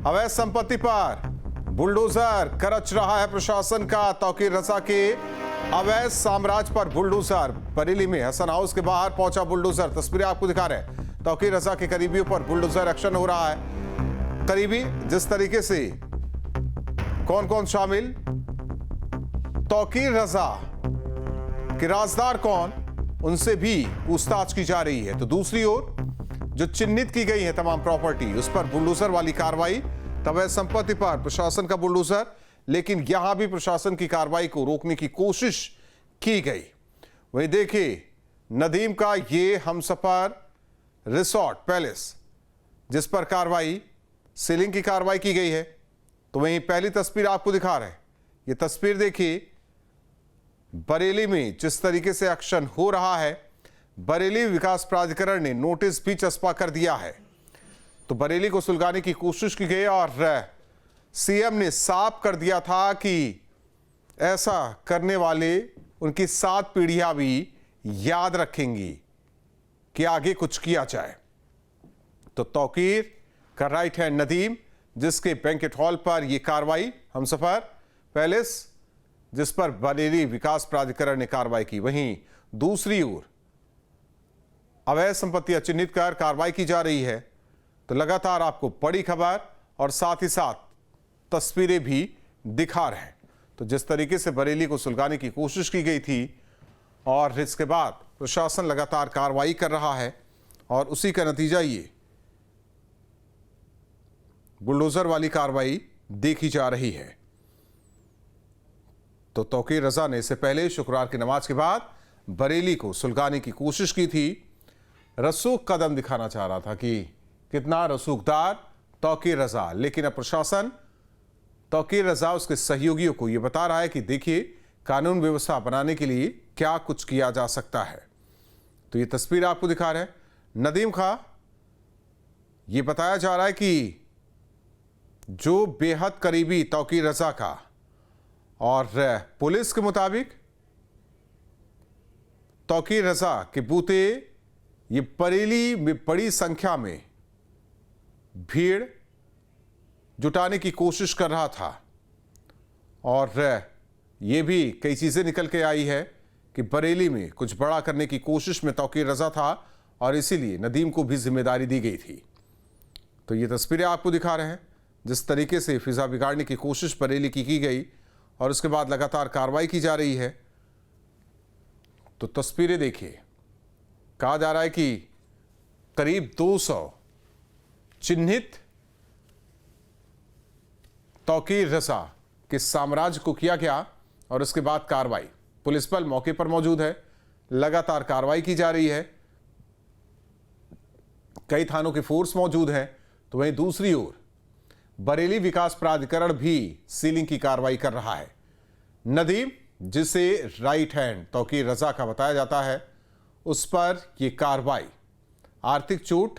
अवैध संपत्ति पर बुलडोजर करच रहा है प्रशासन का। तौकीर रजा के अवैध साम्राज्य पर बुलडोजर। बरेली में हसन हाउस के बाहर पहुंचा बुलडोजर। तस्वीरें आपको दिखा रहे हैं। तौकीर रजा के करीबियों पर बुलडोजर एक्शन हो रहा है। करीबी जिस तरीके से कौन कौन शामिल, तौकीर रजा के राजदार कौन, उनसे भी पूछताछ की जा रही है। तो दूसरी ओर जो चिन्हित की गई है तमाम प्रॉपर्टी, उस पर बुलडोजर वाली कार्रवाई। अवैध संपत्ति पर प्रशासन का बुलडोजर, लेकिन यहां भी प्रशासन की कार्रवाई को रोकने की कोशिश की गई। वहीं देखिए नदीम का ये हमसफर रिसोर्ट पैलेस, जिस पर कार्रवाई सीलिंग की कार्रवाई की गई है। तो वहीं पहली तस्वीर आपको दिखा रहे हैं। ये तस्वीर देखिए बरेली में जिस तरीके से एक्शन हो रहा है। बरेली विकास प्राधिकरण ने नोटिस भी चस्पा कर दिया है। तो बरेली को सुलगाने की कोशिश की गई और सीएम ने साफ कर दिया था कि ऐसा करने वाले उनकी 7 पीढ़ियां भी याद रखेंगी कि आगे कुछ किया जाए। तो तौकीर का राइट हैंड नदीम, जिसके बैंकेट हॉल पर यह कार्रवाई हमसफर पैलेस, जिस पर बरेली विकास प्राधिकरण ने कार्रवाई की। वहीं दूसरी ओर अवैध संपत्तियां चिन्हित कर कार्रवाई की जा रही है। तो लगातार आपको बड़ी खबर और साथ ही साथ तस्वीरें भी दिखा रहे हैं। तो जिस तरीके से बरेली को सुलगाने की कोशिश की गई थी और इसके बाद प्रशासन लगातार कार्रवाई कर रहा है और उसी का नतीजा ये बुलडोजर वाली कार्रवाई देखी जा रही है। तो तौकीर रजा ने इससे पहले शुक्रवार की नमाज के बाद बरेली को सुलगाने की कोशिश की थी। रसूख कदम दिखाना चाह रहा था कि कितना रसूखदार तौकीर रजा, लेकिन अब प्रशासन तौकीर रजा उसके सहयोगियों को यह बता रहा है कि देखिए कानून व्यवस्था बनाने के लिए क्या कुछ किया जा सकता है। तो ये तस्वीर आपको दिखा रहे हैं नदीम खां। यह बताया जा रहा है कि जो बेहद करीबी तौकीर रजा का और पुलिस के मुताबिक तौकीर रजा के बूते ये बरेली में बड़ी संख्या में भीड़ जुटाने की कोशिश कर रहा था और ये भी कई चीजें निकल के आई है कि बरेली में कुछ बड़ा करने की कोशिश में तौकीर रजा था और इसीलिए नदीम को भी जिम्मेदारी दी गई थी। तो ये तस्वीरें आपको दिखा रहे हैं जिस तरीके से फिजा बिगाड़ने की कोशिश बरेली की गई और उसके बाद लगातार कार्रवाई की जा रही है। तो तस्वीरें देखिए, कहा जा रहा है कि करीब 200 चिन्हित तौकीर रजा के साम्राज्य को किया गया और उसके बाद कार्रवाई। पुलिस बल मौके पर मौजूद है, लगातार कार्रवाई की जा रही है, कई थानों की फोर्स मौजूद है। तो वहीं दूसरी ओर बरेली विकास प्राधिकरण भी सीलिंग की कार्रवाई कर रहा है। नदीम, जिसे राइट हैंड तौकीर रजा का बताया जाता है, उस पर यह कार्रवाई आर्थिक चोट,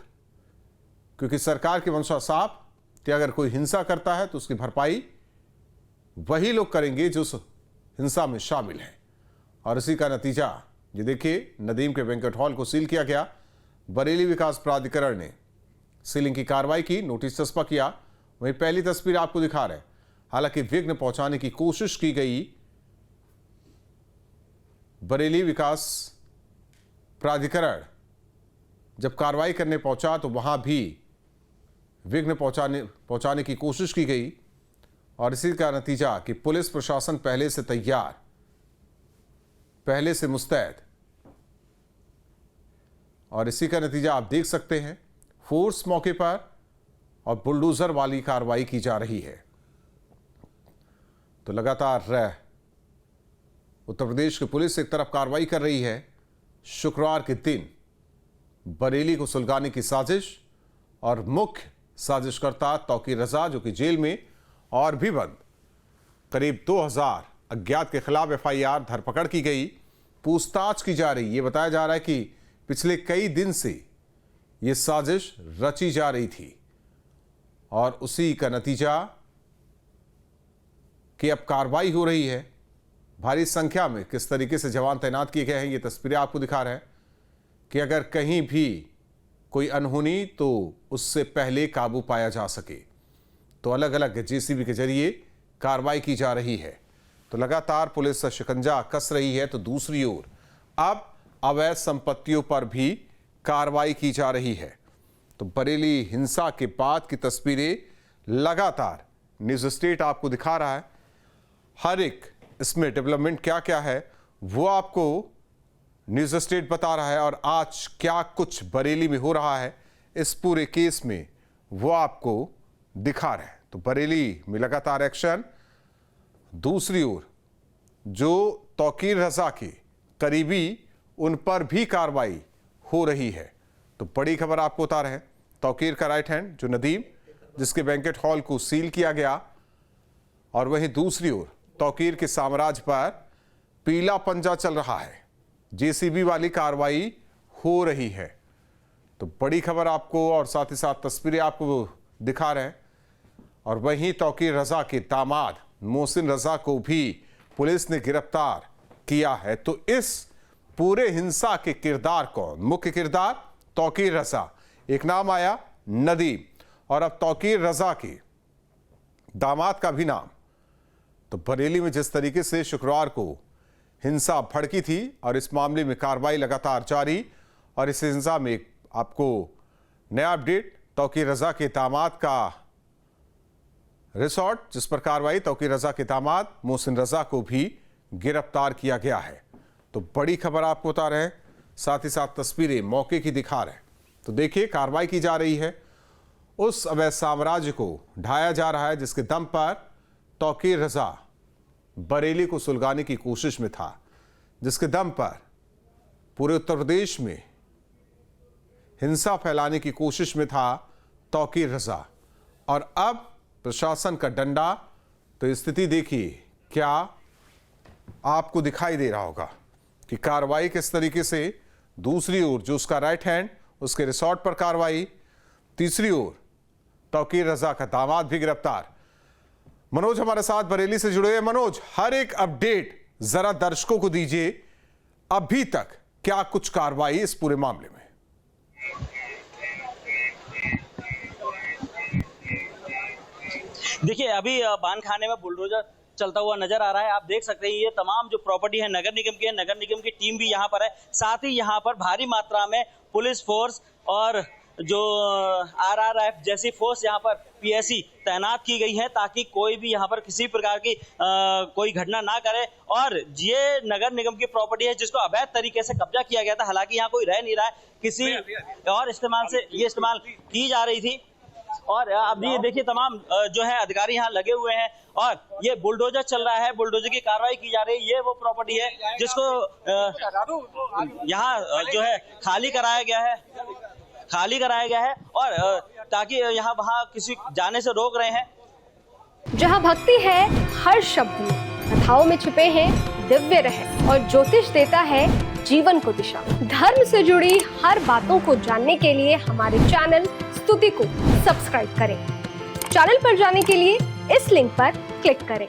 क्योंकि सरकार की मंशा साफ कि अगर कोई हिंसा करता है तो उसकी भरपाई वही लोग करेंगे जो उस हिंसा में शामिल हैं। और इसी का नतीजा ये देखिए, नदीम के बैंकेट हॉल को सील किया गया। बरेली विकास प्राधिकरण ने सीलिंग की कार्रवाई की, नोटिस चस्पा किया। वहीं पहली तस्वीर आपको दिखा रहे हैं। हालांकि विघ्न पहुंचाने की कोशिश की गई। बरेली विकास प्राधिकरण जब कार्रवाई करने पहुंचा तो वहां भी विघ्न पहुंचाने की कोशिश की गई और इसी का नतीजा कि पुलिस प्रशासन पहले से तैयार, पहले से मुस्तैद, और इसी का नतीजा आप देख सकते हैं। फोर्स मौके पर और बुलडोजर वाली कार्रवाई की जा रही है। तो लगातार उत्तर प्रदेश की पुलिस एक तरफ कार्रवाई कर रही है। शुक्रवार के दिन बरेली को सुलगाने की साजिश और मुख्य साजिशकर्ता तौकीर रजा, जो कि जेल में और भी बंद, करीब 2000 अज्ञात के खिलाफ एफआईआर, धरपकड़ की गई, पूछताछ की जा रही। ये बताया जा रहा है कि पिछले कई दिन से यह साजिश रची जा रही थी और उसी का नतीजा कि अब कार्रवाई हो रही है। भारी संख्या में किस तरीके से जवान तैनात किए गए हैं, ये तस्वीरें आपको दिखा रहे हैं कि अगर कहीं भी कोई अनहोनी तो उससे पहले काबू पाया जा सके। तो अलग अलग जेसीबी के जरिए कार्रवाई की जा रही है। तो लगातार पुलिस शिकंजा कस रही है, तो दूसरी ओर अब अवैध संपत्तियों पर भी कार्रवाई की जा रही है। तो बरेली हिंसा के बाद की तस्वीरें लगातार न्यूज़ स्टेट आपको दिखा रहा है। हर एक इसमें डेवलपमेंट क्या क्या है वो आपको न्यूज़ स्टेट बता रहा है, और आज क्या कुछ बरेली में हो रहा है इस पूरे केस में वो आपको दिखा रहे हैं। तो बरेली में लगातार एक्शन, दूसरी ओर जो तौकीर रजा के करीबी उन पर भी कार्रवाई हो रही है। तो बड़ी खबर आपको बता रहे हैं, तौकीर का राइट हैंड जो नदीम, जिसके बैंकेट हॉल को सील किया गया, और वहीं दूसरी ओर तौकीर के साम्राज्य पर पीला पंजा चल रहा है, जेसीबी वाली कार्रवाई हो रही है। तो बड़ी खबर आपको और साथ ही साथ तस्वीरें आपको दिखा रहे हैं। और वहीं तौकीर रजा के दामाद मोहसिन रजा को भी पुलिस ने गिरफ्तार किया है। तो इस पूरे हिंसा के किरदार कौन? मुख्य किरदार तौकीर रजा, एक नाम आया नदीम, और अब तौकीर रजा के दामाद का भी नाम। तो बरेली में जिस तरीके से शुक्रवार को हिंसा भड़की थी और इस मामले में कार्रवाई लगातार जारी, और इस हिंसा में आपको नया अपडेट, तौकीर रजा के दामाद का रिसोर्ट जिस पर कार्रवाई, तौकीर रजा के दामाद मोहसिन रजा को भी गिरफ्तार किया गया है। तो बड़ी खबर आपको बता रहे हैं, साथ ही साथ तस्वीरें मौके की दिखा रहे हैं। तो देखिए कार्रवाई की जा रही है, उस अवैध साम्राज्य को ढाया जा रहा है जिसके दम पर तौकीर रजा बरेली को सुलगाने की कोशिश में था, जिसके दम पर पूरे उत्तर प्रदेश में हिंसा फैलाने की कोशिश में था तौकीर रजा। और अब प्रशासन का डंडा, तो स्थिति देखिए क्या आपको दिखाई दे रहा होगा कि कार्रवाई किस तरीके से, दूसरी ओर जो उसका राइट हैंड, उसके रिसोर्ट पर कार्रवाई, तीसरी ओर तौकीर रजा का दामाद भी गिरफ्तार। मनोज हमारे साथ बरेली से जुड़े हैं। मनोज, हर एक अपडेट जरा दर्शकों को दीजिए, अभी तक क्या कुछ कार्रवाई इस पूरे मामले में? देखिए अभी बान खाने में बुलडोजर चलता हुआ नजर आ रहा है। आप देख सकते हैं ये तमाम जो प्रॉपर्टी है नगर निगम की है, नगर निगम की टीम भी यहाँ पर है। साथ ही यहाँ पर भारी मात्रा में पुलिस फोर्स और जो आरआरएफ जैसी फोर्स यहाँ पर पीएससी तैनात की गई है, ताकि कोई भी यहाँ पर किसी प्रकार की कोई घटना ना करे। और ये नगर निगम की प्रॉपर्टी है जिसको अवैध तरीके से कब्जा किया गया था। हालांकि यहाँ कोई रह नहीं रहा है, किसी और इस्तेमाल से ये इस्तेमाल की जा रही थी। और अभी ये देखिए तमाम जो है अधिकारी यहाँ लगे हुए हैं, और ये बुलडोजर चल रहा है, बुलडोजर की कार्रवाई की जा रही है। ये वो प्रॉपर्टी है जिसको यहाँ जो है खाली कराया गया है, और ताकि यहाँ वहाँ किसी जाने से रोक रहे हैं। जहाँ भक्ति है हर शब्द में, कथाओं में छुपे हैं दिव्य रहस्य, और ज्योतिष देता है जीवन को दिशा। धर्म से जुड़ी हर बातों को जानने के लिए हमारे चैनल स्तुति को सब्सक्राइब करें। चैनल पर जाने के लिए इस लिंक पर क्लिक करें।